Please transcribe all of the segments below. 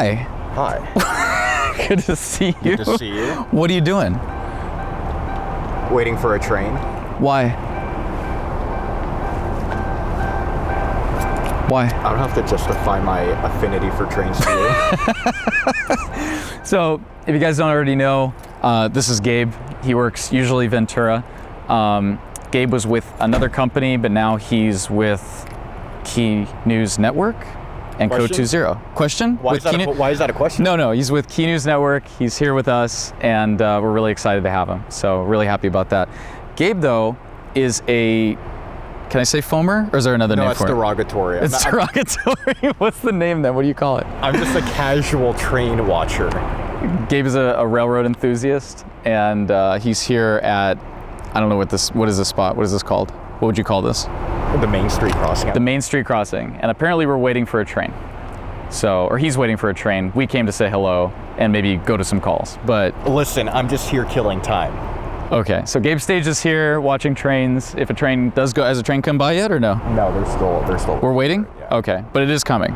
Hi. Hi. Good to see you. Good to see you. What are you doing? Waiting for a train. Why? Why? I don't have to justify my affinity for trains to you. So, if you guys don't already know, this is Gabe. He works usually Ventura. Gabe was with another company, but now he's with Key News Network and Code 20. Question? Why is that a question? No, he's with Key News Network. He's here with us, and we're really excited to have him. So really happy about that. Gabe, though, is a, can I say foamer, or is there another name for it? No, it's derogatory. It's derogatory. What's the name then? What do you call it? I'm just a casual train watcher. Gabe is a railroad enthusiast, and he's here at, I don't know what is this spot? What is this called? What would you call this? The Main Street Crossing. The Main Street Crossing. And apparently we're waiting for a train. So, or he's waiting for a train. We came to say hello and maybe go to some calls, but. Listen, I'm just here killing time. Okay, so Gabe Stage is here watching trains. If a train does go, has a train come by yet or no? No, they're still. We're waiting? Yeah. Okay, but it is coming.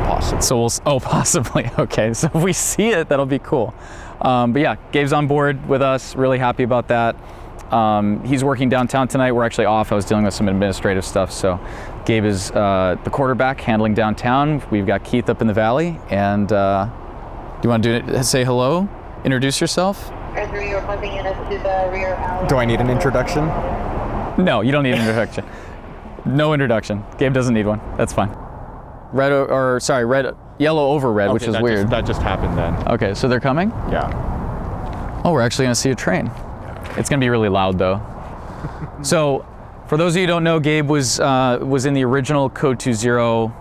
Possibly. So possibly. Okay, so if we see it, that'll be cool. But yeah, Gabe's on board with us. Really happy about that. He's working downtown tonight. We're actually off. I was dealing with some administrative stuff. So Gabe is the quarterback handling downtown. We've got Keith up in the valley. And do you want to say hello? Introduce yourself? Do I need an introduction? No, you don't need an introduction. No introduction. Gabe doesn't need one. That's fine. Yellow over red, Okay, which is weird. That just happened then. Okay, so they're coming? Yeah. Oh, we're actually gonna see a train. It's gonna be really loud though. So, for those of you who don't know, Gabe was in the original Code 20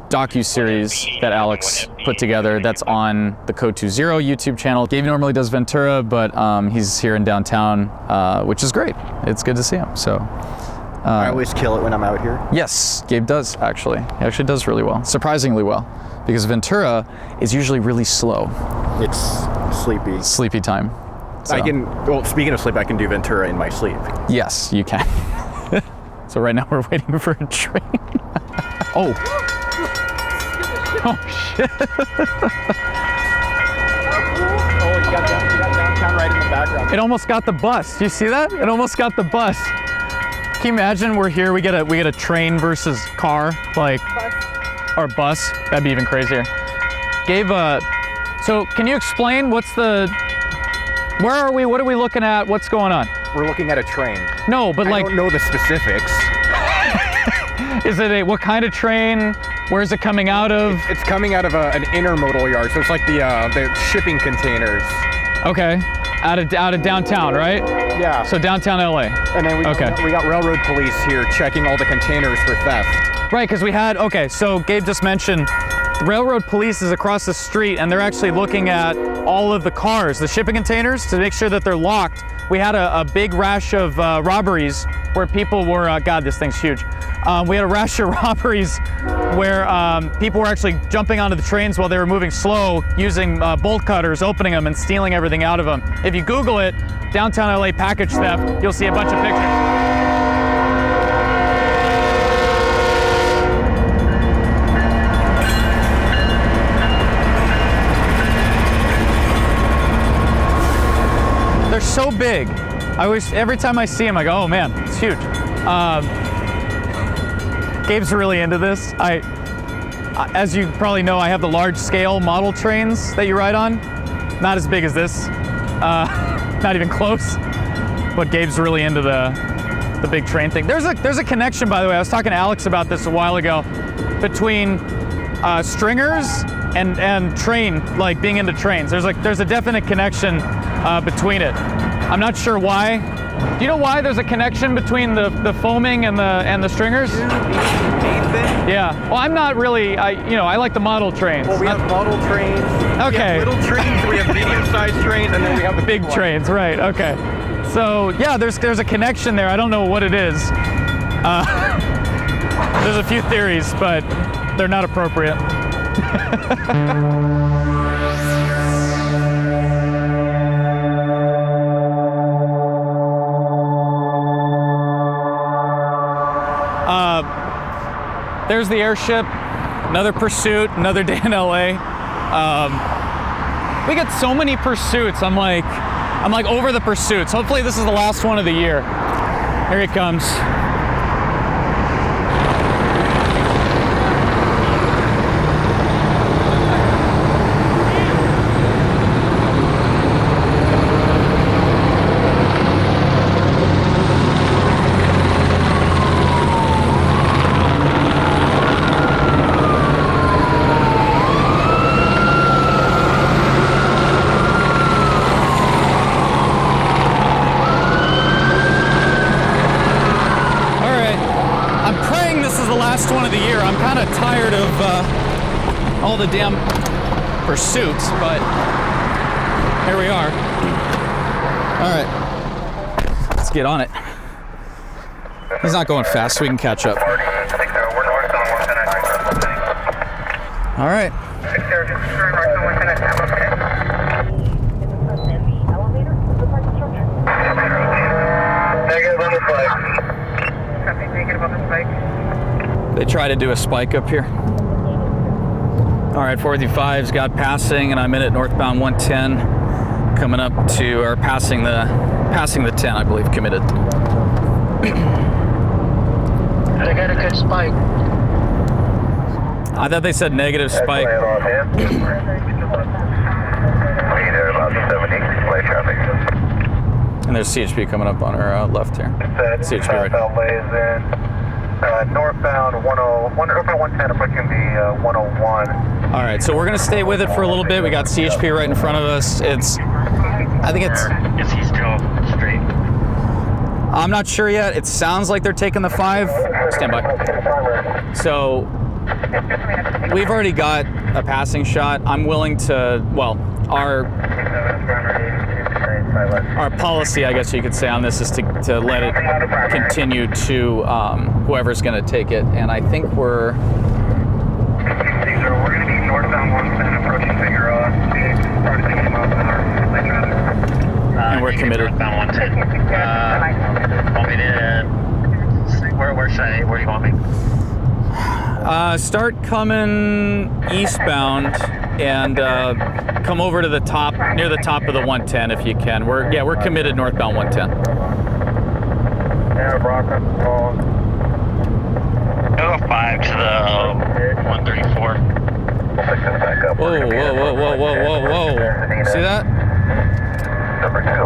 docu-series that Alex put together. That's on the Code 20 YouTube channel. Gabe normally does Ventura, but he's here in downtown, which is great. It's good to see him. So. I always kill it when I'm out here. Yes, Gabe does actually. He actually does really well, surprisingly well, because Ventura is usually really slow. It's sleepy. Sleepy time. So. Well, speaking of sleep, I can do Ventura in my sleep. Yes, you can. So right now we're waiting for a train. Oh. Oh shit. Oh, you got downtown right in the background. It almost got the bus. Do you see that? It almost got the bus. Can you imagine we're here, we get a train versus car, like, or bus? That'd be even crazier. Gabe, so can you explain where are we? What are we looking at? What's going on? We're looking at a train. No, but like. I don't know the specifics. Is it what kind of train? Where is it coming out of? It's coming out of an intermodal yard, so it's like the shipping containers. Okay. Out of downtown, right? Yeah. So downtown LA. And then we got railroad police here checking all the containers for theft. Right, because so Gabe just mentioned the railroad police is across the street and they're actually looking at all of the cars, the shipping containers, to make sure that they're locked. We had a big rash of robberies where people were, God, this thing's huge. We had a rash of robberies where people were actually jumping onto the trains while they were moving slow, using bolt cutters, opening them and stealing everything out of them. If you Google it, downtown LA package theft, you'll see a bunch of pictures. They're so big. Every time I see them, I go, oh man, it's huge. Gabe's really into this. As you probably know, I have the large scale model trains that you ride on. Not as big as this, not even close. But Gabe's really into the big train thing. There's a connection, by the way. I was talking to Alex about this a while ago, between stringers and train, like being into trains. There's a definite connection between it. I'm not sure why. Do you know why there's a connection between the foaming and the stringers? Yeah. Well, I'm not really. I like the model trains. Well, we have model trains. Okay. We have little trains. We have medium-sized trains, and then we have the big trains. Right. Okay. So yeah, there's a connection there. I don't know what it is. There's a few theories, but they're not appropriate. There's the airship. Another pursuit, another day in LA. We get so many pursuits. I'm like over the pursuits. Hopefully this is the last one of the year. Here it comes. One of the year. I'm kind of tired of all the damn pursuits, but here we are. All right, let's get on it. He's not going fast, so we can catch up. All right. They try to do a spike up here. All right, 455's got passing, and I'm in at northbound 110, coming up to, or passing the 10, I believe, committed. They got a good spike. I thought they said negative spike. And there's CHP coming up on our left here. CHP right now. Northbound 110 approaching the 101. All right, so we're gonna stay with it for a little bit. We got CHP right in front of us. Is he still straight? I'm not sure yet. It sounds like they're taking the 5. Stand by. So we've already got a passing shot. I'm willing to, well, our policy, I guess you could say, on this is to let it continue to whoever's going to take it, and I think we're going to be northbound 110 approaching figure and we're committed. Northbound 110. Want me to, where do you want me? Start coming eastbound and come over to the top, near the top of the 110 if you can. We're committed northbound 110. Yeah, Brockman. 5 to the 134. Whoa. See that?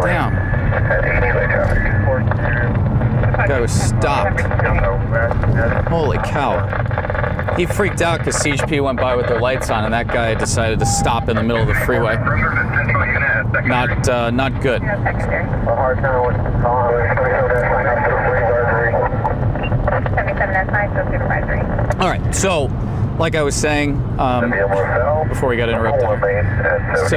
Damn. That guy was stopped. Holy cow. He freaked out because CHP went by with their lights on, and that guy decided to stop in the middle of the freeway. Not good. All right, so like I was saying before we got interrupted, so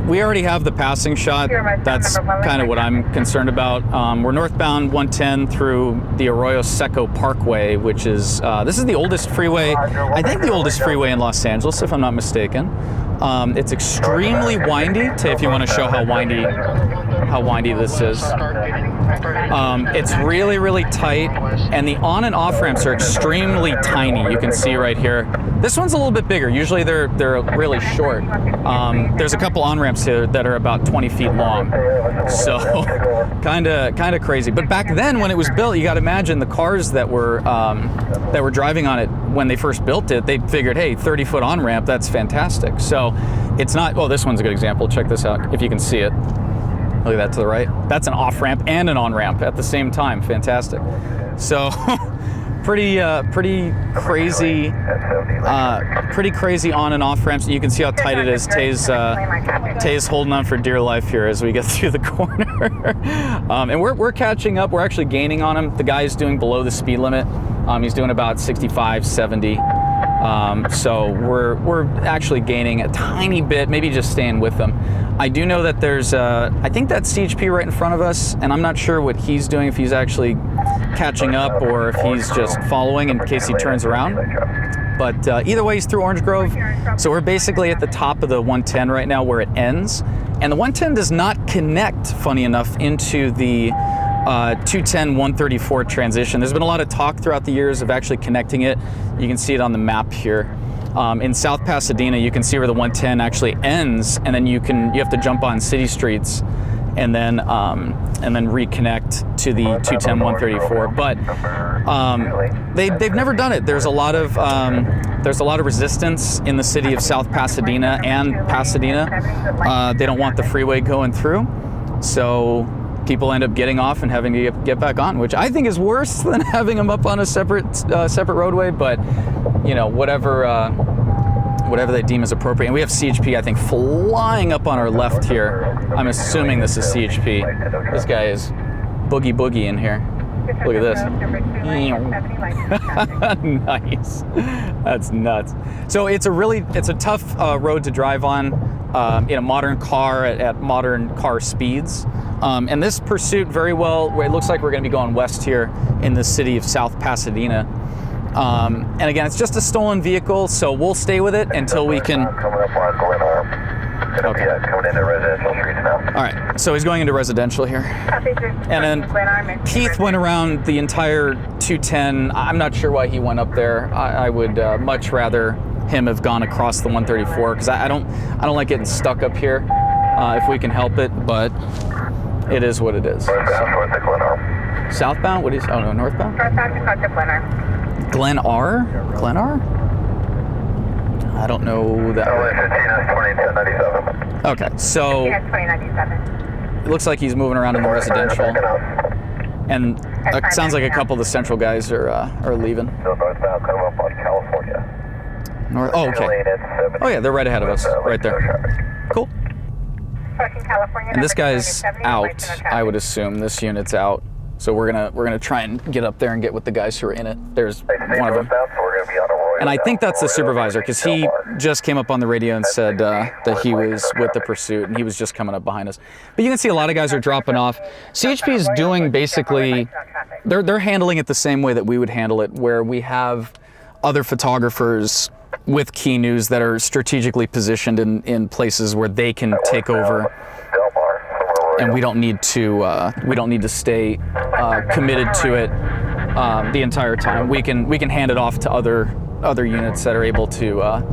we already have the passing shot. That's kind of what I'm concerned about. We're northbound 110 through the Arroyo Seco Parkway, which is, this is the oldest freeway, I think the oldest freeway in Los Angeles, if I'm not mistaken. It's extremely windy, if you want to show how windy this is. It's really, really tight, and the on and off ramps are extremely tiny. You can see right here. This one's a little bit bigger. Usually they're really short. There's a couple on ramps here that are about 20 feet long. So kind of crazy. But back then when it was built, you got to imagine the cars that were driving on it when they first built it, they figured, hey, 30-foot on ramp, that's fantastic. So it's not, well, this one's a good example. Check this out, if you can see it. Look at that to the right. That's an off ramp and an on ramp at the same time. Fantastic. So pretty crazy on and off ramps. You can see how tight it is. Tay's holding on for dear life here as we get through the corner. And we're catching up. We're actually gaining on him. The guy's doing below the speed limit. He's doing about 65, 70. So we're actually gaining a tiny bit, maybe just staying with them. I do know that there's, I think that's CHP right in front of us, and I'm not sure what he's doing, if he's actually catching up or if he's just following in case he turns around. But either way, he's through Orange Grove. So we're basically at the top of the 110 right now where it ends. And the 110 does not connect, funny enough, into the 210 134 transition. There's been a lot of talk throughout the years of actually connecting it. You can see it on the map here. In South Pasadena, you can see where the 110 actually ends, and then you have to jump on city streets and then reconnect to the 210 134. But they've never done it. There's a lot of resistance in the city of South Pasadena and Pasadena. They don't want the freeway going through, so people end up getting off and having to get back on, which I think is worse than having them up on a separate roadway. But you know, whatever they deem as appropriate. And we have CHP, I think, flying up on our left here. I'm assuming this is CHP. This guy is boogie in here. Look at this. Nice. That's nuts. So it's a tough road to drive on in a modern car at modern car speeds. And this pursuit very well, it looks like we're going to be going west here in the city of South Pasadena. And again, it's just a stolen vehicle, so we'll stay with it until we can. Okay. Coming into residential streets now. All right, so he's going into residential here. And then Keith went around the entire 210. I'm not sure why he went up there. I would much rather him have gone across the 134 because I don't like getting stuck up here if we can help it, but it is what it is. Southbound? What is? Oh no, northbound. Glen R? Glen R? I don't know that. Okay, so it looks like he's moving around in the residential, and it sounds like a couple of the central guys are leaving. North. Oh, okay. Oh yeah, they're right ahead of us, right there. Cool. And this guy's out. I would assume this unit's out. So we're gonna try and get up there and get with the guys who are in it. There's one of them, and I think that's the supervisor because he just came up on the radio and said that he was with the pursuit and he was just coming up behind us. But you can see a lot of guys are dropping off. CHP is doing basically, they're handling it the same way that we would handle it, where we have other photographers with key news that are strategically positioned in places where they can take over. And we don't need to stay committed to it the entire time. We can hand it off to other units that are able to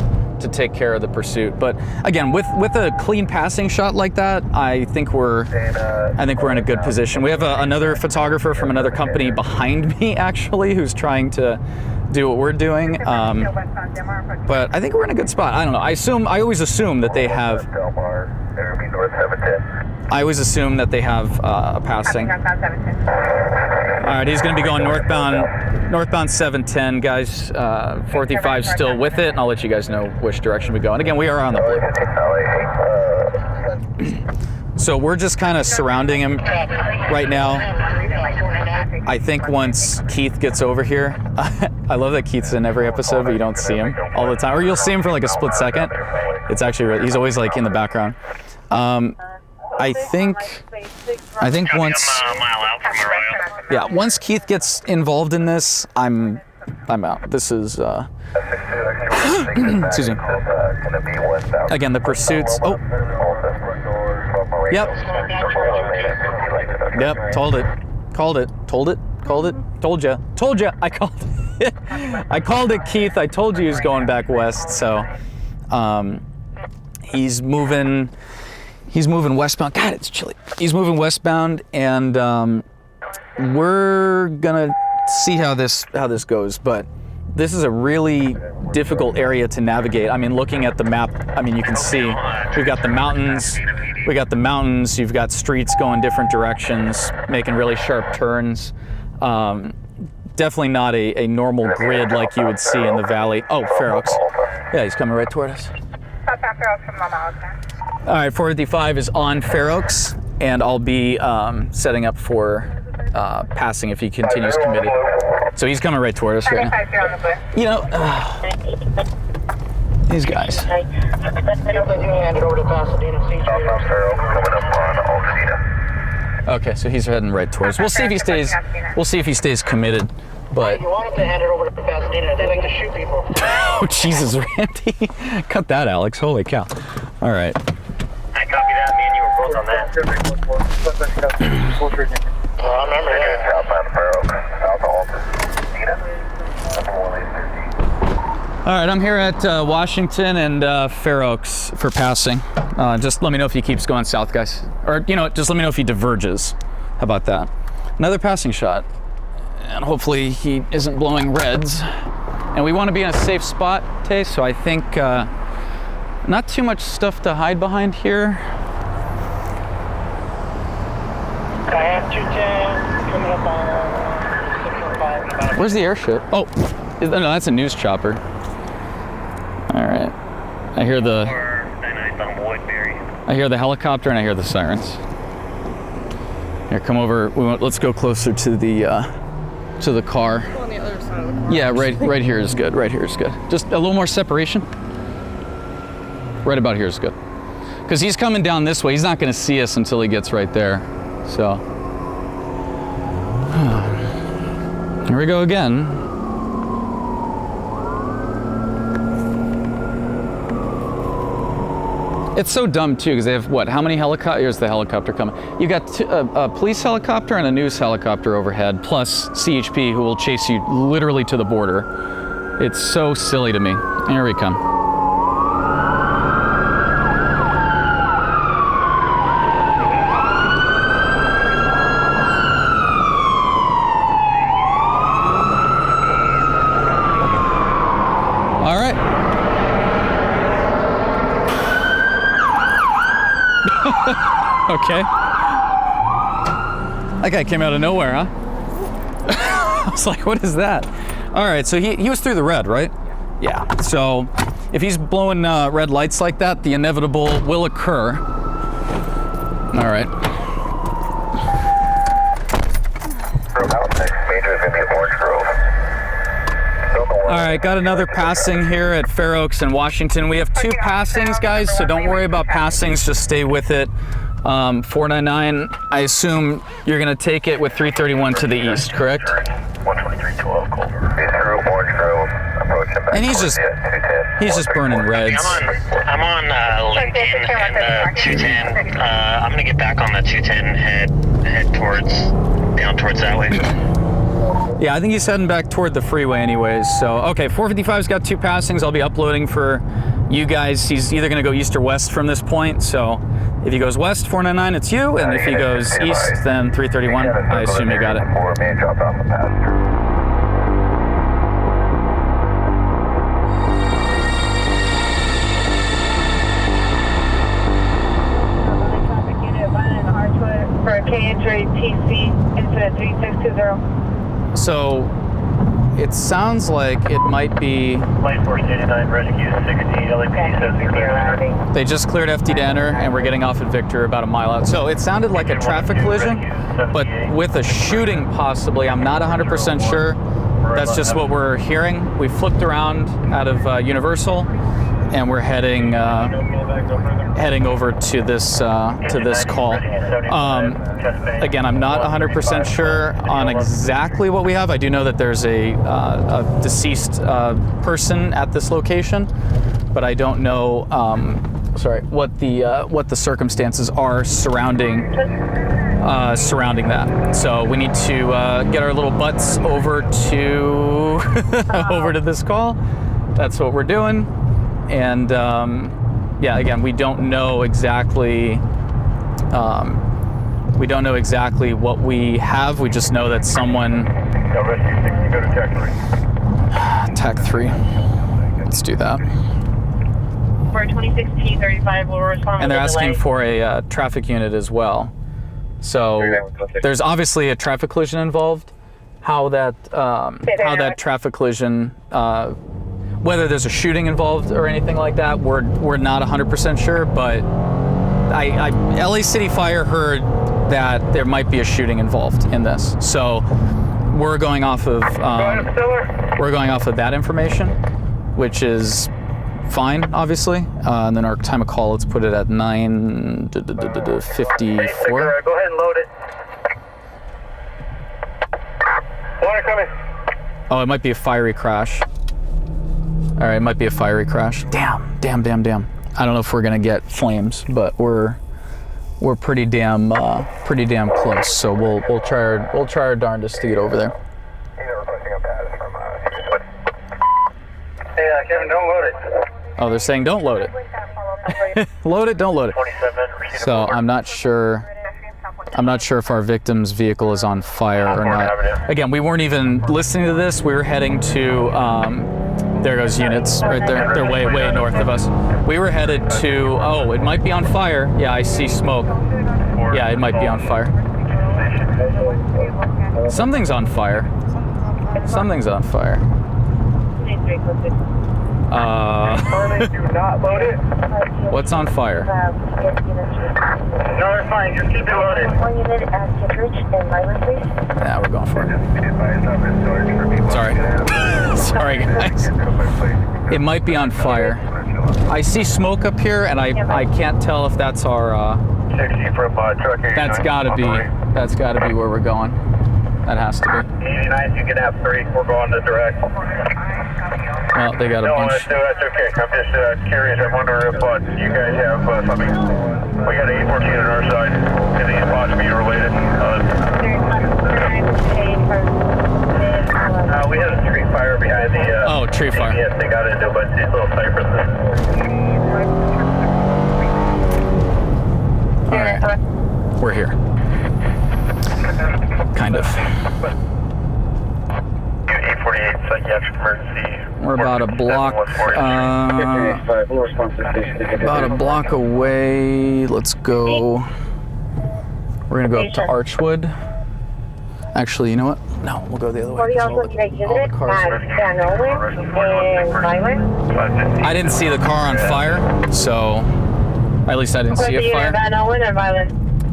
take care of the pursuit. But again, with a clean passing shot like that, I think we're in a good position. We have another photographer from another company behind me actually, who's trying to do what we're doing. But I think we're in a good spot. I don't know. I always assume that they have. I always assume that they have a passing. All right, he's going to be going northbound 710, guys. 435 still with it, and I'll let you guys know which direction we go. And again, we are on the blue. So we're just kind of surrounding him right now. I think once Keith gets over here, I love that Keith's in every episode, but you don't see him all the time, or you'll see him for like a split second. It's actually he's always like in the background. I think once Keith gets involved in this, I'm out. This is excuse me. Again, the pursuits. Oh. Yep. Told ya. I called it. I called it, Keith. I told you he was going back west. So, he's moving westbound. God, it's chilly. He's moving westbound, and we're gonna see how this goes. But this is a really difficult area to navigate. I mean, looking at the map, I mean, you can see we've got the mountains. You've got streets going different directions, making really sharp turns. Definitely not a normal grid like you would see in the valley. Oh, Fair Oaks. Yeah, he's coming right toward us. All right, 455 is on Fair Oaks, and I'll be setting up for passing if he continues committed. So he's coming right toward us right now. You know, these guys. Okay, so he's heading right towards. We'll see if he stays committed. But you want him to hand it over to Pasadena. They like to shoot people. Oh Jesus, Randy! Cut that, Alex. Holy cow! All right. I copy that. Me and you were both on that. Oh, I remember that. Southbound Fair Oaks. All right, I'm here at Washington and Fair Oaks for passing. Just let me know if he keeps going south, guys. Or, you know, just let me know if he diverges. How about that? Another passing shot. And hopefully he isn't blowing reds. And we want to be in a safe spot, Tay, so I think not too much stuff to hide behind here. I have 210 coming up on 605. Where's the airship? Oh, no, that's a news chopper. All right. I hear the helicopter and I hear the sirens. Here, come over. Let's go closer to the car. On the other side of the car. Yeah, right here is good. Right here is good. Just a little more separation. Right about here is good. Because he's coming down this way. He's not going to see us until he gets right there. So here we go again. It's so dumb too, because they have what? How many helicopters? Here's the helicopter coming. You got a police helicopter and a news helicopter overhead, plus CHP, who will chase you literally to the border. It's so silly to me. Here we come. All right. Okay. That guy came out of nowhere, huh? I was like, what is that? All right, so he was through the red, right? Yeah. So if he's blowing red lights like that, the inevitable will occur. All right. All right, got another passing here at Fair Oaks and Washington. We have 2 passings, guys, so don't worry about passings, just stay with it. 499, I assume you're gonna take it with 331 to the east, correct? 12312 Culver. Orange Grove, approaching back. And he's just burning reds. I'm on Lincoln and 210. I'm gonna get back on the 210, head down towards that way. Yeah, I think he's heading back toward the freeway anyways. So, okay, 455's got 2 passings. I'll be uploading for you guys. He's either gonna go east or west from this point. So if he goes west, 499, it's you. And if he goes east, then 331, I assume you got it. For a KH TC into 3620. So it sounds like it might be. Light Force 89, rescue 60, LAPD says clear. They just cleared FD to enter, and we're getting off at Victor about a mile out. So it sounded like a traffic collision, but with a shooting possibly. I'm not 100% sure. That's just what we're hearing. We flipped around out of Universal, and we're heading over to this call. Again, I'm not 100% sure on exactly what we have. I do know that there's a deceased person at this location, but I don't know what the circumstances are surrounding that. So we need to get our little butts over to over to this call. That's what we're doing. And yeah, again, we don't know exactly what we have. We just know that someone. Rescue 60, go to TAC 3. Let's do that. For 26T35 will respond. And they're asking for a traffic unit as well. So there's obviously a traffic collision involved. How that traffic collision, whether there's a shooting involved or anything like that, we're not 100% sure. But LA City Fire heard that there might be a shooting involved in this. So we're going off of that information, which is fine, obviously. And then our time of call, let's put it at 9:54. Go ahead and load it. Water coming. Oh, it might be a fiery crash. All right, it might be a fiery crash. Damn. I don't know if we're gonna get flames, but we're we're pretty damn close. So we'll try our darndest to get over there. Hey, Kevin, don't load it. Oh, they're saying don't load it. Load it, don't load it. 27. So I'm not sure if our victim's vehicle is on fire or not. Again, we weren't even listening to this. We were heading to, there goes units right there. They're way north of us. We were headed to, oh, it might be on fire. Yeah, I see smoke. Yeah, it might be on fire. Something's on fire. Something's on fire. Do not load it. What's on fire? No, it's fine. Just keep it loaded. Yeah, we're going for it. Sorry. Sorry, guys. It might be on fire. I see smoke up here, and I can't tell if that's our. 60 from truck 89. That's gotta be where we're going. That has to be. 89, you can have 3. We're going to direct. Well, they got a No, bunch. that's okay. I'm just curious. I wonder if you guys have something. We got an 814 on our side. Can these possibly be related? We had a tree fire behind the. Oh, tree fire. Yes, they got into a bunch of these little cypresses. All right, we're here. Kind of. 848 psychiatric emergency. We're about a block away. Let's go. We're gonna go up to Archwood. Actually, you know what? No, we'll go the other way. All the cars are- I didn't see the car on fire, so at least I didn't see a fire.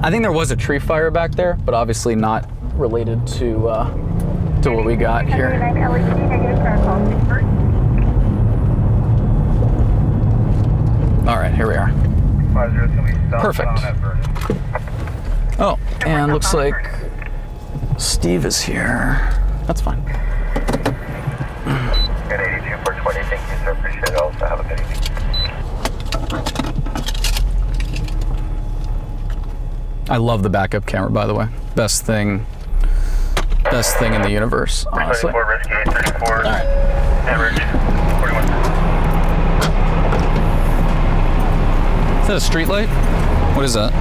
I think there was a tree fire back there, but obviously not related to what we got here. All right, here we are. Perfect. Oh, and looks like Steve is here. That's fine. At 82 for 20, thank you, sir. Appreciate it. Also, have a good evening. I love the backup camera, by the way. Best thing in the universe, honestly. 24, risk 834. All right. Average 41. Is that a street light? What is that?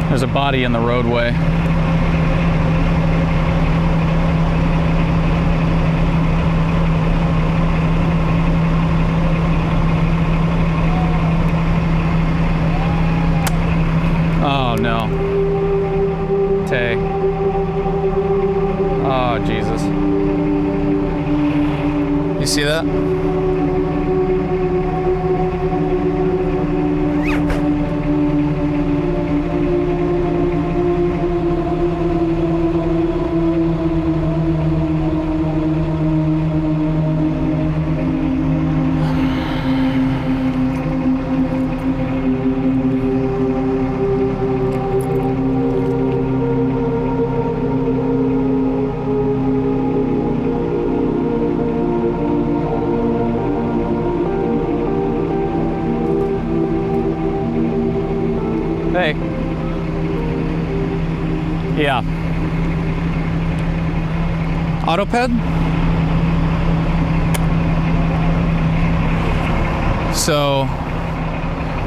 There's a body in the roadway. Oh no. Tay. Oh Jesus. You see that? Hey. Yeah. Autoped? So,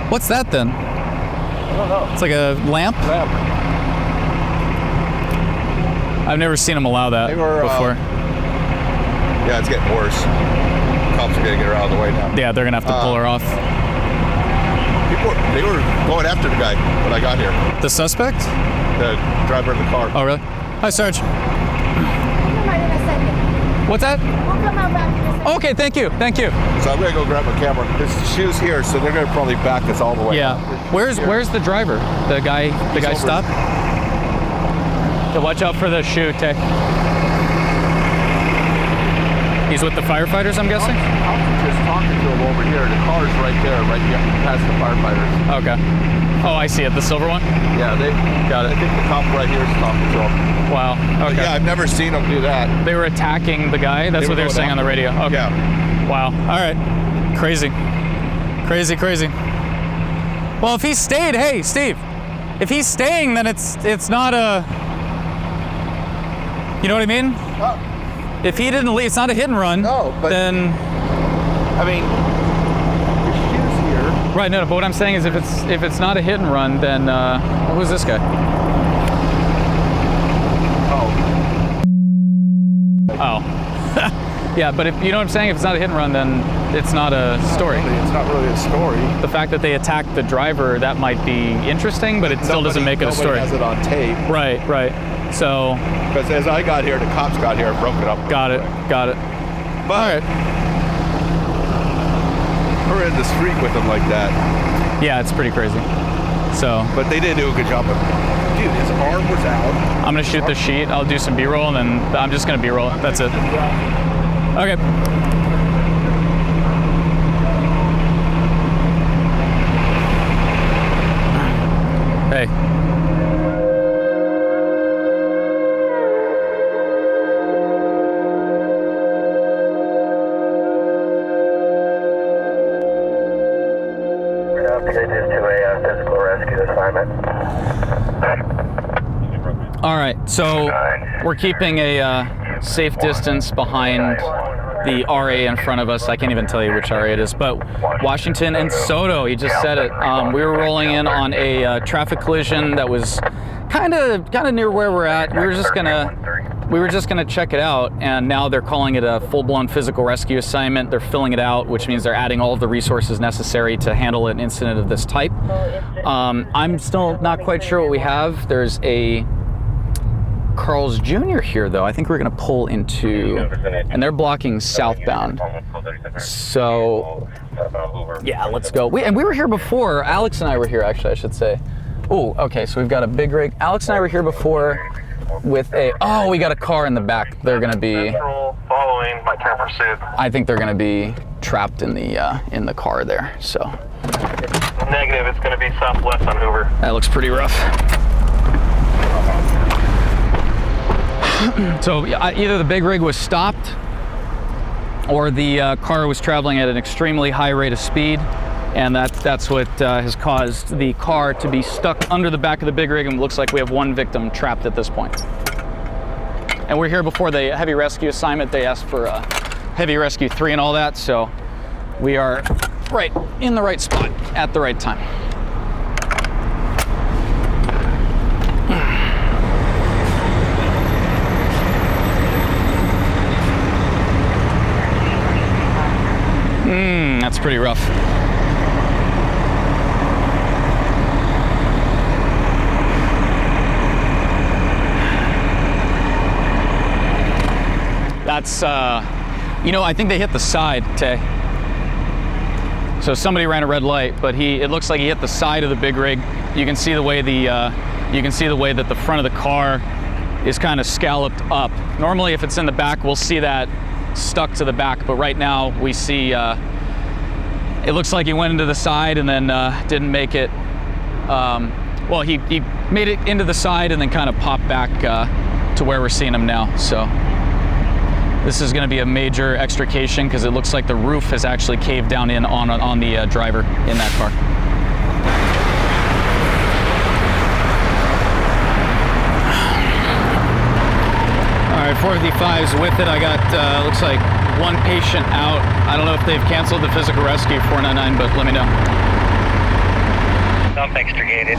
what's that then? I don't know. It's like a lamp? I've never seen them allow that They were, before. Yeah, it's getting worse. Cops are gonna get her out of the way now. Yeah, they're gonna have to pull her off. They were going after the guy when I got here. The suspect? The driver of the car. Oh, really? Hi, Sarge. What's that? We'll come out back. Okay, thank you. Thank you. So I'm gonna go grab my camera. There's shoes here, so they're gonna probably back us all the way. Yeah. Where's the driver? The guy over. stopped? So watch out for the shoe, Tay. He's with the firefighters, I'm guessing? I'm just talking to him over here. The car's right there, right past the firefighters. Okay. Oh, I see it. The silver one? Yeah, they got it. I think the cop right here is talking to him. Wow. But Okay. yeah, I've never seen them do that. They were attacking the guy? That's what they were going saying on the radio. Okay. Yeah. Wow. All right. Crazy. Crazy, crazy. Well, if he stayed, hey, Steve, if he's staying, then it's not a, you know what I mean? If he didn't leave, it's not a hit and run. No, but then, I mean, there's shoes here. right? No, but what I'm saying is, if it's not a hit and run, then who's this guy? Oh. Yeah, but if you know what I'm saying, if it's not a hit and run, then it's not a story. It's not really a story. The fact that they attacked the driver, that might be interesting, but it still doesn't make it a story. Nobody has it on tape. Right, right. So, Because as I got here, the cops got here and broke it up. got it. But All right. we're in the street with them like that. Yeah, it's pretty crazy. So, But they did do a good job of it. Dude, his arm was out. I'm gonna shoot the sheet. I'll do some B-roll, and then I'm just gonna B-roll it. That's it. Okay. Hey. We're now updated to a physical rescue assignment. All right, so we're keeping a safe distance behind the RA in front of us. I can't even tell you which RA it is, but Washington and Soto, he just said it. We were rolling in on a traffic collision that was kind of near where we're at. We were just gonna check it out, and now they're calling it a full-blown physical rescue assignment. They're filling it out, which means they're adding all of the resources necessary to handle an incident of this type. I'm still not quite sure what we have. There's a Carl's Jr. here, though. I think we're going to pull into, and they're blocking southbound. So, yeah, let's go. And we were here before. Alex and I were here, actually, I should say. Oh, okay, so we've got a big rig. Alex and I were here before with we got a car in the back. They're going to be, Following my turn pursuit. I think they're going to be trapped in the car there, so. Negative, it's going to be southwest on Hoover. That looks pretty rough. So either the big rig was stopped or the car was traveling at an extremely high rate of speed, and that's what has caused the car to be stuck under the back of the big rig, and it looks like we have one victim trapped at this point. And we're here before the heavy rescue assignment. They asked for heavy rescue 3 and all that, so we are right in the right spot at the right time. That's pretty rough. That's, I think they hit the side, Tay. So somebody ran a red light, but it looks like he hit the side of the big rig. You can see the way that the front of the car is kind of scalloped up. Normally, if it's in the back, we'll see that stuck to the back, but right now we see it looks like he went into the side and then didn't make it. Well, he made it into the side and then kind of popped back to where we're seeing him now. So this is going to be a major extrication because it looks like the roof has actually caved down in on the driver in that car. All right, 455's with it. I got, looks like one patient out. I don't know if they've canceled the physical rescue 499, but let me know. I'm extricated.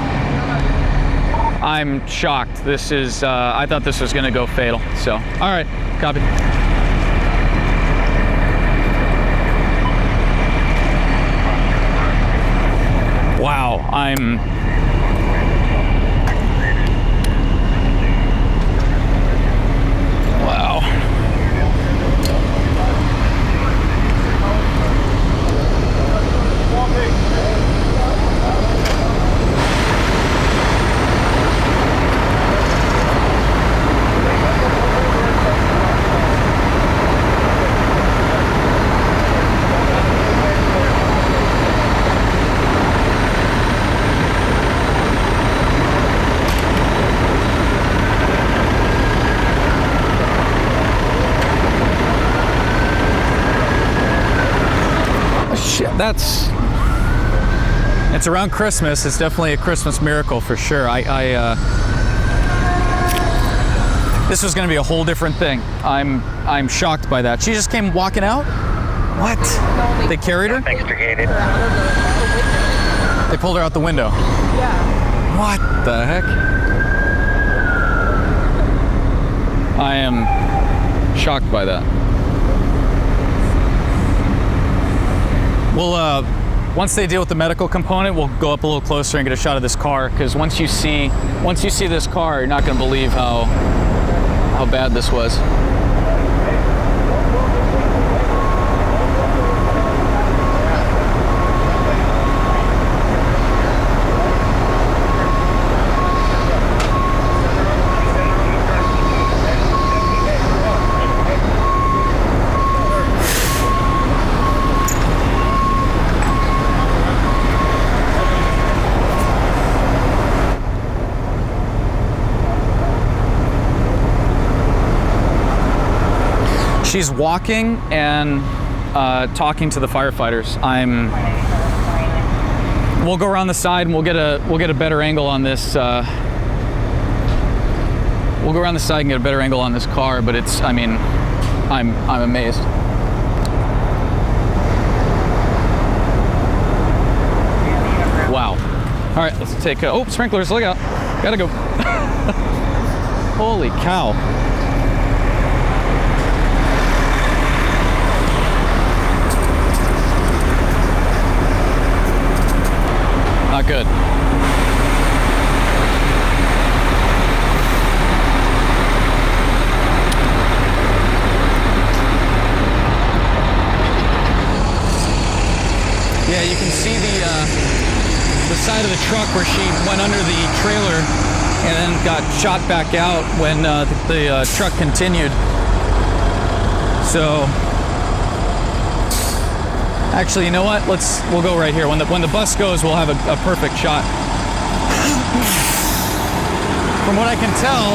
I'm shocked. This is, I thought this was gonna go fatal. So, all right, copy. Wow, wow. It's around Christmas. It's definitely a Christmas miracle for sure. This was going to be a whole different thing. I'm shocked by that. She just came walking out? What? They carried her? Extricated. They pulled her out the window. Yeah. What the heck? I am shocked by that. We'll, once they deal with the medical component, we'll go up a little closer and get a shot of this car, because once you see this car, you're not going to believe how bad this was. She's walking and talking to the firefighters. We'll go around the side and we'll get a better angle on this. We'll go around the side and get a better angle on this car. But it's, I mean, I'm amazed. Wow. All right, let's take. Oh, sprinklers! Look out! Gotta go. Holy cow! Not good. Yeah, you can see the side of the truck where she went under the trailer and then got shot back out when the truck continued. So. Actually, you know what? We'll go right here. When the bus goes, we'll have a perfect shot. From what I can tell,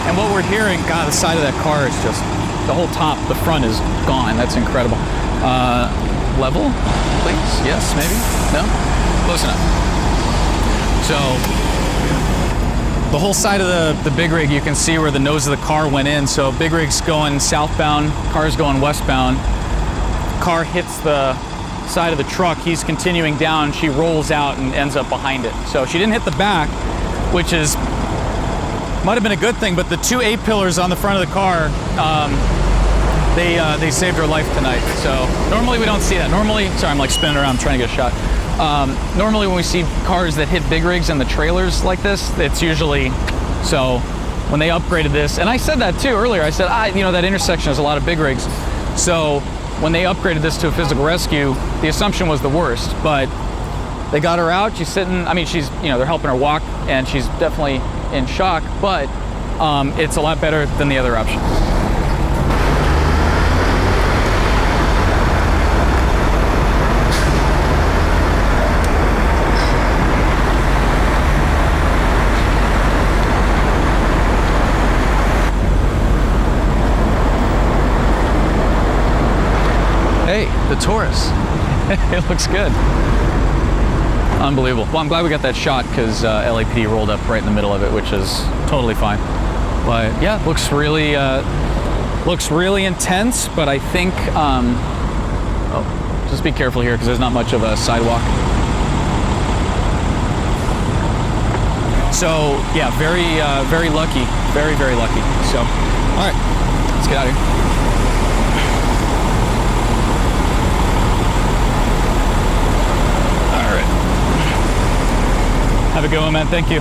and what we're hearing, God, the side of that car is just, the whole top, the front is gone. That's incredible. Level, please? Yes, maybe? No? Close enough. So, the whole side of the big rig, you can see where the nose of the car went in. So, big rig's going southbound, car's going westbound. Car hits the side of the truck, he's continuing down, she rolls out and ends up behind it. So she didn't hit the back, which is might have been a good thing, but the two A-pillars on the front of the car, they saved her life tonight. So normally we don't see that. Normally, sorry, I'm like spinning around trying to get a shot. Normally when we see cars that hit big rigs and the trailers like this, it's usually, so when they upgraded this, and I said that too earlier, I said, that intersection has a lot of big rigs. So when they upgraded this to a physical rescue, the assumption was the worst, but they got her out. She's sitting, I mean, she's, they're helping her walk and she's definitely in shock, but it's a lot better than the other option. Hey, the Taurus. It looks good. Unbelievable. Well, I'm glad we got that shot because LAPD rolled up right in the middle of it, which is totally fine. But yeah, looks really intense. But I think, just be careful here because there's not much of a sidewalk. So yeah, very lucky, very lucky. So, all right, let's get out of here. Have a good one, man. Thank you.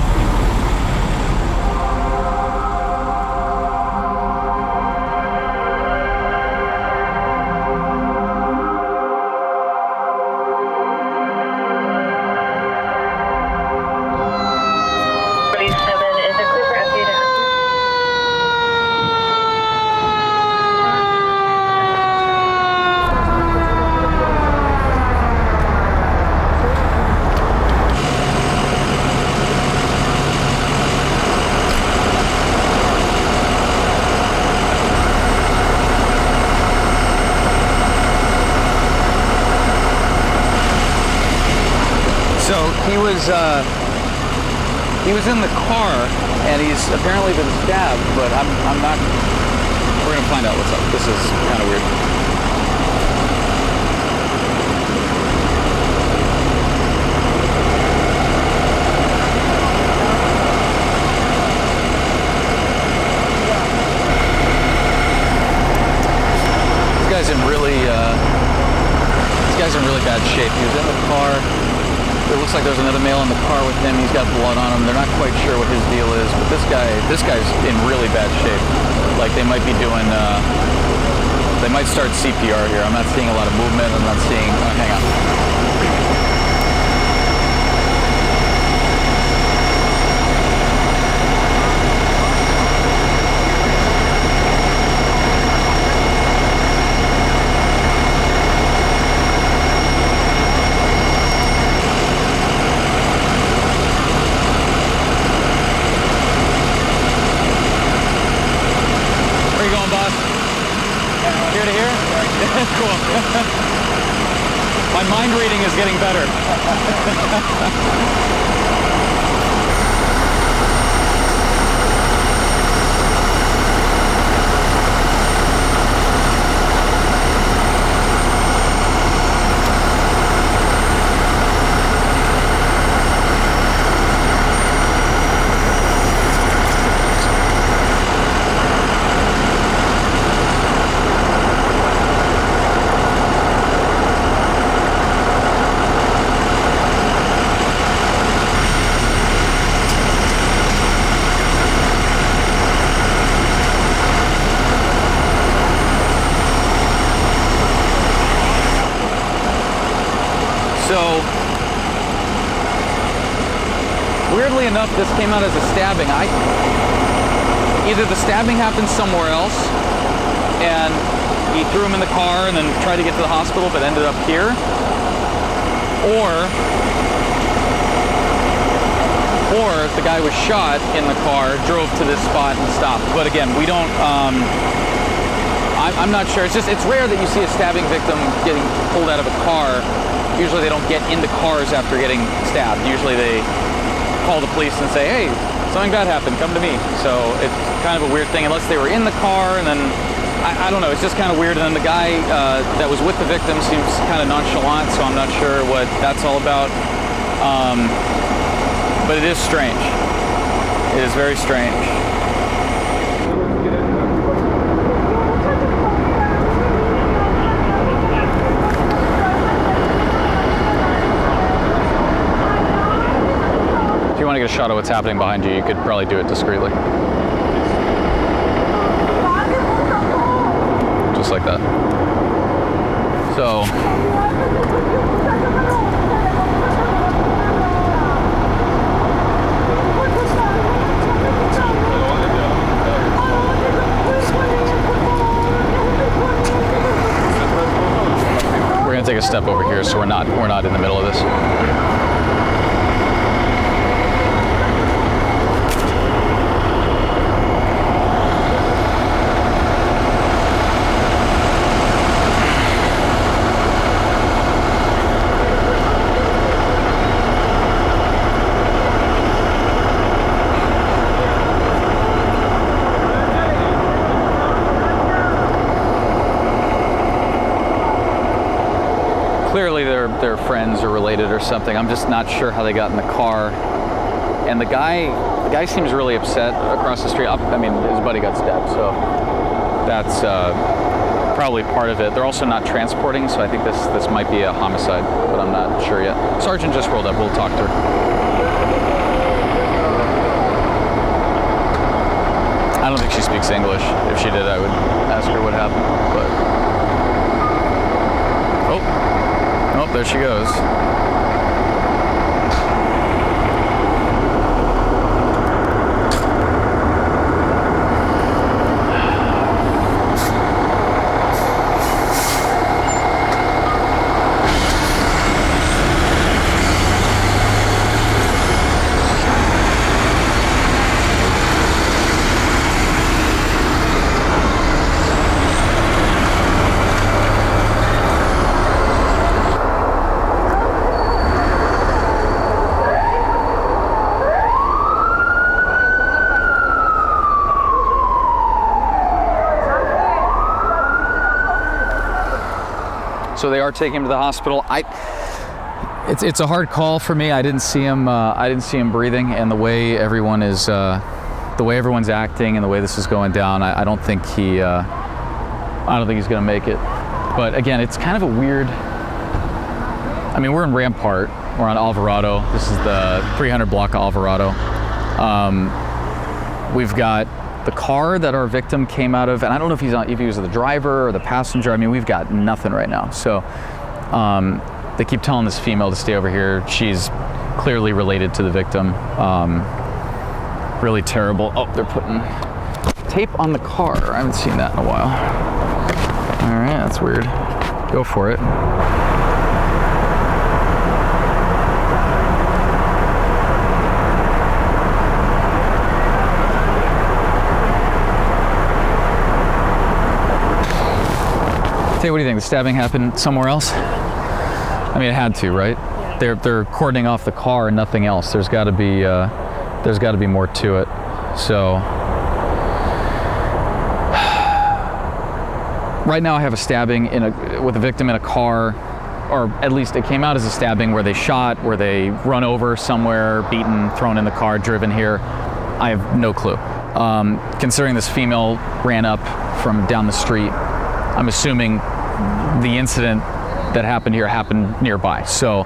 He was in the car, and he's apparently been stabbed, but I'm not. We're gonna find out what's up. This is kind of weird. This guy's in really bad shape. He was in the car. It looks like there's another male in the car with him. He's got blood on him. They're not quite sure what his deal is, but this guy's in really bad shape. Like they might be doing, they might start CPR here. I'm not seeing a lot of movement. I'm not seeing, hang on. Cool. My mind reading is getting better. So, weirdly enough, this came out as a stabbing. Either the stabbing happened somewhere else, and he threw him in the car and then tried to get to the hospital, but ended up here, or the guy was shot in the car, drove to this spot and stopped. But again, we don't. I'm not sure. It's rare that you see a stabbing victim getting pulled out of a car. Usually they don't get into cars after getting stabbed. Usually they call the police and say, hey, something bad happened, come to me. So it's kind of a weird thing, unless they were in the car, and then, I don't know, it's just kind of weird. And then the guy that was with the victim seems kind of nonchalant, so I'm not sure what that's all about. But it is strange. It is very strange. If you want to get a shot of what's happening behind you, you could probably do it discreetly. Just like that. So, we're gonna take a step over here, so we're not in the middle of this. Clearly they're friends or related or something. I'm just not sure how they got in the car. And the guy seems really upset across the street. I mean, his buddy got stabbed, so that's probably part of it. They're also not transporting, so I think this might be a homicide, but I'm not sure yet. Sergeant just rolled up. We'll talk to her. I don't think she speaks English. If she did, I would ask her what happened, but... Oh, there she goes. So they are taking him to the hospital. It's a hard call for me. I didn't see him breathing, and the way everyone's acting and the way this is going down, I don't think he's gonna make it. But again, it's kind of a weird. I mean, we're in Rampart. We're on Alvarado. This is the 300 block of Alvarado. We've got the car that our victim came out of, and I don't know if he was the driver or the passenger. I mean, we've got nothing right now. So they keep telling this female to stay over here. She's clearly related to the victim. Really terrible. Oh, they're putting tape on the car. I haven't seen that in a while. All right, that's weird. Go for it. Tay, what do you think? The stabbing happened somewhere else? I mean, it had to, right? Yeah. They're cordoning off the car and nothing else. There's got to be more to it. So right now I have a stabbing with a victim in a car, or at least it came out as a stabbing where they shot, where they run over somewhere, beaten, thrown in the car, driven here. I have no clue. Considering this female ran up from down the street, I'm assuming the incident that happened here happened nearby. So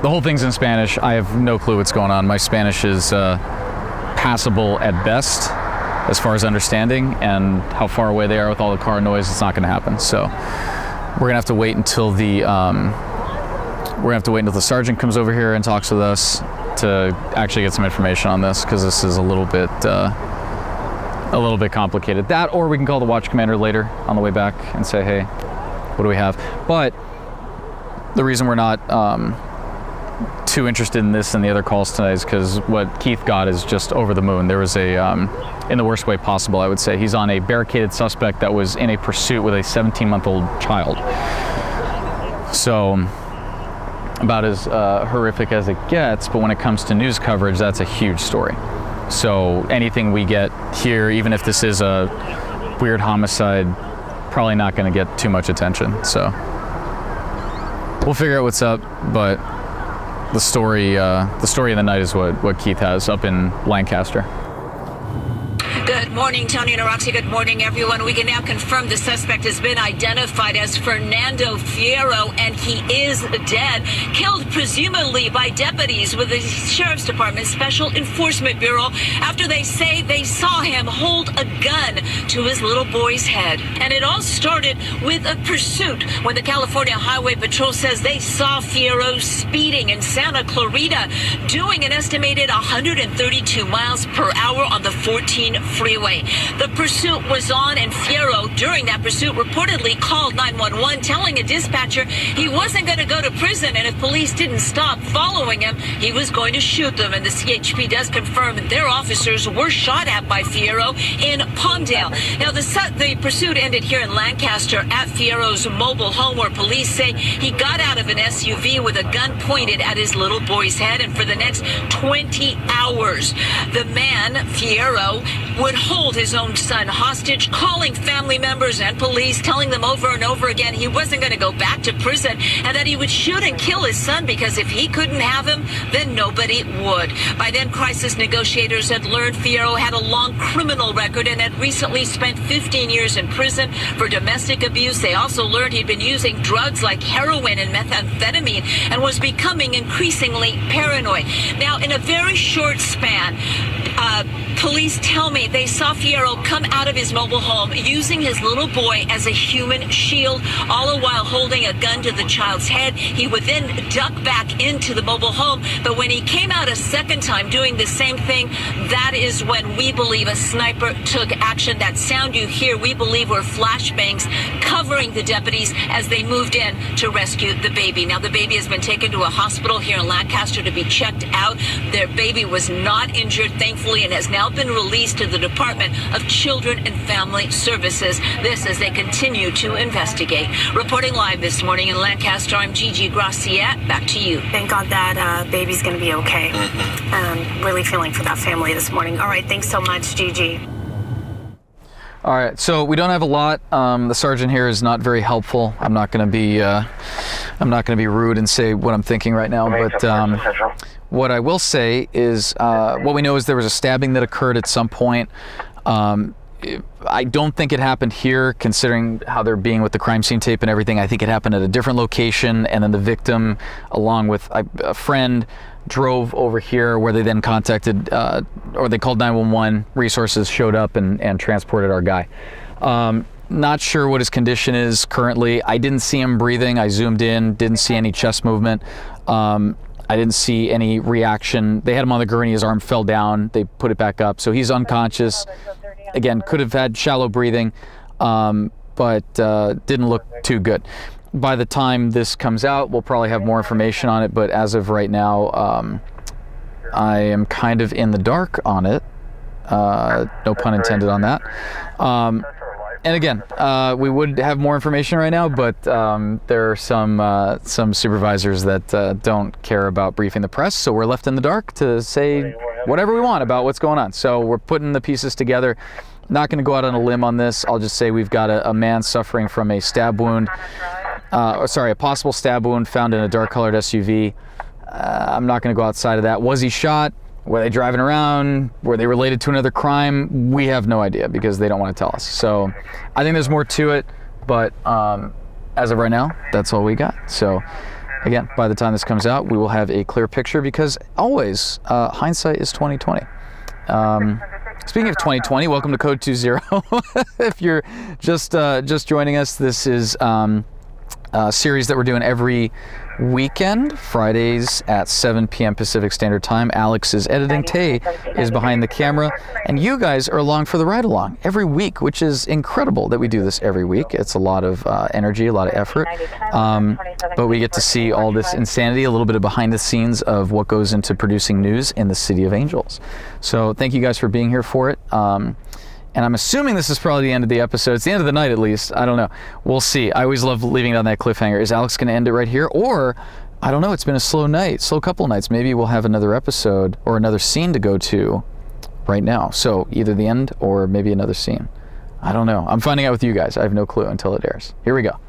the whole thing's in Spanish. I have no clue what's going on. My Spanish is passable at best as far as understanding, and how far away they are with all the car noise, it's not going to happen. So we're gonna have to wait until the sergeant comes over here and talks with us to actually get some information on this, because this is a little bit complicated. That, or we can call the watch commander later on the way back and say, hey, what do we have? But the reason we're not too interested in this and the other calls tonight is because what Keith got is just over the moon. There was a, in the worst way possible, I would say, he's on a barricaded suspect that was in a pursuit with a 17-month-old child. So about as horrific as it gets, but when it comes to news coverage, that's a huge story. So anything we get here, even if this is a weird homicide, probably not going to get too much attention. So we'll figure out what's up, but the story of the night is what Keith has up in Lancaster. Good morning, Tony and Roxy. Good morning, everyone. We can now confirm the suspect has been identified as Fernando Fierro, and he is dead, killed presumably by deputies with the Sheriff's Department Special Enforcement Bureau after they say they saw him hold a gun to his little boy's head. And it all started with a pursuit when the California Highway Patrol says they saw Fierro speeding in Santa Clarita, doing an estimated 132 miles per hour on the 14 freeway. The pursuit was on, and Fierro, during that pursuit, reportedly called 911, telling a dispatcher he wasn't going to go to prison, and if police didn't stop following him, he was going to shoot them. And the CHP does confirm that their officers were shot at by Fierro in Palmdale. Now, the pursuit ended here in Lancaster at Fierro's mobile home, where police say he got out of an SUV with a gun pointed at his little boy's head, and for the next 20 hours, the man, Fierro, would hold his own son hostage, calling family members and police, telling them over and over again he wasn't going to go back to prison, and that he would shoot and kill his son because if he couldn't have him, then nobody would. By then, crisis negotiators had learned Fierro had a long criminal record and had recently spent 15 years in prison for domestic abuse. They also learned he'd been using drugs like heroin and methamphetamine and was becoming increasingly paranoid. Now, in a very short span, police tell me they saw Fierro come out of his mobile home using his little boy as a human shield, all the while holding a gun to the child's head. He would then duck back into the mobile home, but when he came out a second time doing the same thing, that is when we believe a sniper took action. That sound you hear, we believe, were flashbangs covering the deputies as they moved in to rescue the baby. Now, the baby has been taken to a hospital here in Lancaster to be checked out. Their baby was not injured, thankfully, and has now been released to the Department of Children and Family Services. This as they continue to investigate. Reporting live this morning in Lancaster, I'm Gigi Graciette. Back to you. Thank God that baby's going to be okay. Really feeling for that family this morning. All right, thanks so much, Gigi. All right, so we don't have a lot. The sergeant here is not very helpful. I'm not going to be rude and say what I'm thinking right now, but what I will say is what we know is there was a stabbing that occurred at some point. I don't think it happened here, considering how they're being with the crime scene tape and everything. I think it happened at a different location, and then the victim, along with a friend, drove over here, where they then contacted, or they called 911. Resources showed up and transported our guy. Not sure what his condition is currently. I didn't see him breathing. I zoomed in, didn't see any chest movement. I didn't see any reaction. They had him on the gurney, his arm fell down, they put it back up. So he's unconscious. Again, could have had shallow breathing, but didn't look too good. By the time this comes out, we'll probably have more information on it, but as of right now, I am kind of in the dark on it. No pun intended on that. And again, we would have more information right now, but there are some supervisors that don't care about briefing the press, so we're left in the dark to say whatever we want about what's going on. So we're putting the pieces together. Not going to go out on a limb on this. I'll just say we've got a man suffering from a stab wound, a possible stab wound found in a dark-colored SUV. I'm not going to go outside of that. Was he shot? Were they driving around? Were they related to another crime? We have no idea because they don't want to tell us. So I think there's more to it, but as of right now, that's all we got. So again, by the time this comes out, we will have a clear picture because always hindsight is 20/20. Speaking of 20/20, welcome to Code 20. If you're just joining us, this is a series that we're doing every weekend, Fridays at 7 p.m. Pacific Standard Time. Alex is editing, Tay is behind the camera, and you guys are along for the ride along every week, which is incredible that we do this every week. It's a lot of energy, a lot of effort, but we get to see all this insanity, a little bit of behind the scenes of what goes into producing news in the City of Angels. So thank you guys for being here for it. And I'm assuming this is probably the end of the episode. It's the end of the night, at least. I don't know. We'll see. I always love leaving it on that cliffhanger. Is Alex going to end it right here? Or, I don't know, it's been a slow couple nights. Maybe we'll have another episode or another scene to go to right now. So either the end or maybe another scene. I don't know. I'm finding out with you guys. I have no clue until it airs. Here we go.